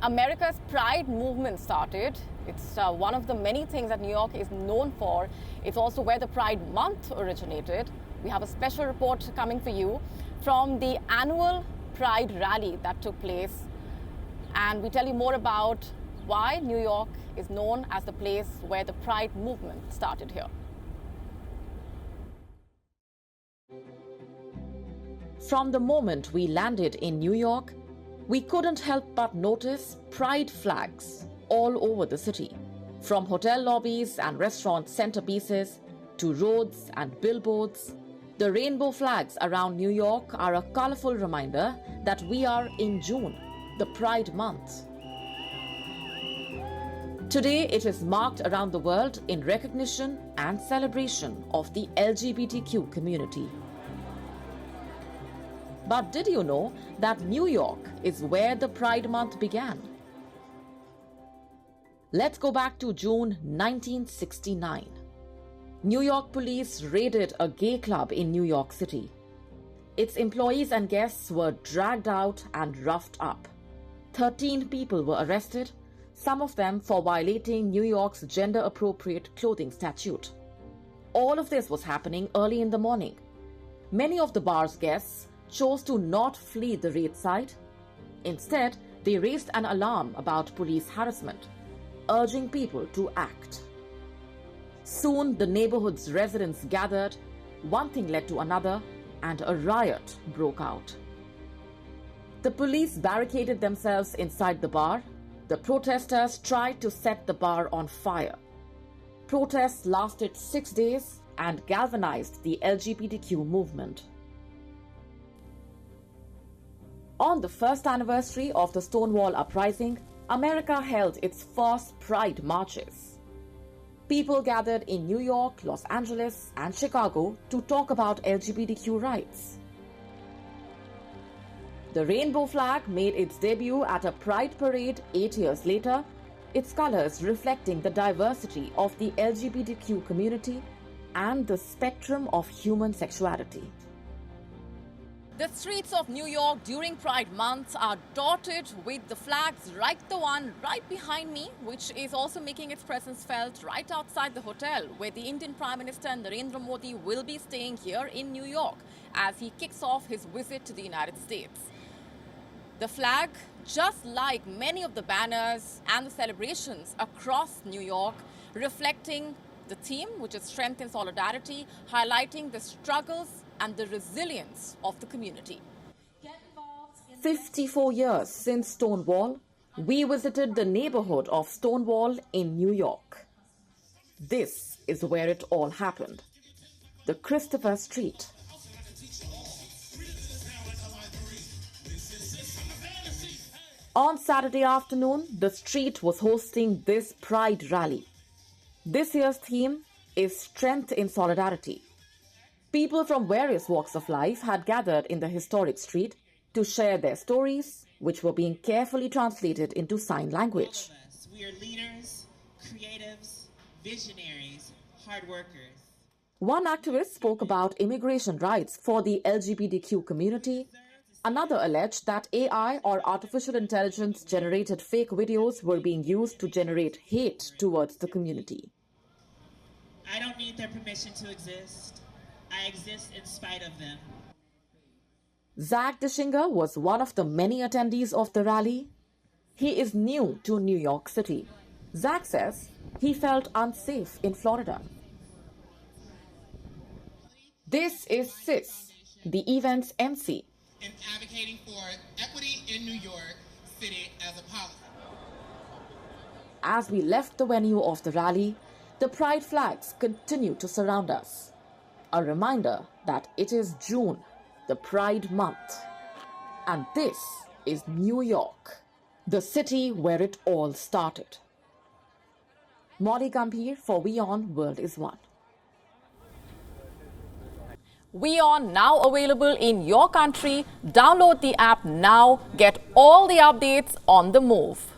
America's Pride movement started. It's one of the many things that New York is known for. It's also where the Pride Month originated. We have a special report coming for you from the annual Pride rally that took place. And we tell you more about why New York is known as the place where the Pride movement started here. From the moment we landed in New York, we couldn't help but notice pride flags all over the city. From hotel lobbies and restaurant centerpieces to roads and billboards, the rainbow flags around New York are a colorful reminder that we are in June, the Pride Month. Today, it is marked around the world in recognition and celebration of the LGBTQ community. But did you know that New York is where the Pride Month began? Let's go back to June 1969. New York police raided a gay club in New York City. Its employees and guests were dragged out and roughed up. 13 people were arrested, some of them for violating New York's gender-appropriate clothing statute. All of this was happening early in the morning. Many of the bar's guests chose to not flee the raid site. Instead, they raised an alarm about police harassment, urging people to act. Soon, the neighborhood's residents gathered, one thing led to another, and a riot broke out. The police barricaded themselves inside the bar. The protesters tried to set the bar on fire. Protests lasted 6 days and galvanized the LGBTQ movement. On the first anniversary of the Stonewall Uprising, America held its first Pride marches. People gathered in New York, Los Angeles, and Chicago to talk about LGBTQ rights. The rainbow flag made its debut at a Pride parade 8 years later, its colors reflecting the diversity of the LGBTQ community and the spectrum of human sexuality. The streets of New York during Pride Month are dotted with the flags, like the one right behind me, which is also making its presence felt right outside the hotel where the Indian Prime Minister Narendra Modi will be staying here in New York as he kicks off his visit to the United States. The flag, just like many of the banners and the celebrations across New York, reflecting the theme, which is strength in solidarity, highlighting the struggles and the resilience of the community. 54 years since Stonewall, we visited the neighborhood of Stonewall in New York. This is where it all happened. The Christopher Street. On Saturday afternoon, the street was hosting this Pride rally. This year's theme is Strength in Solidarity. People from various walks of life had gathered in the historic street to share their stories, which were being carefully translated into sign language. We are leaders, creatives, visionaries, hard workers. One activist spoke about immigration rights for the LGBTQ community. Another alleged that AI or artificial intelligence generated fake videos were being used to generate hate towards the community. I don't need their permission to exist. I exist in spite of them. Zach Deshinger was one of the many attendees of the rally. He is new to New York City. Zach says he felt unsafe in Florida. This is Sis, the event's MC. In advocating for equity in New York City as a policy. As we left the venue of the rally, the pride flags continue to surround us. A reminder that it is June, the Pride Month. And this is New York, the city where it all started. Molly Gambhir for WION World is One. WION now available in your country. Download the app now. Get all the updates on the move.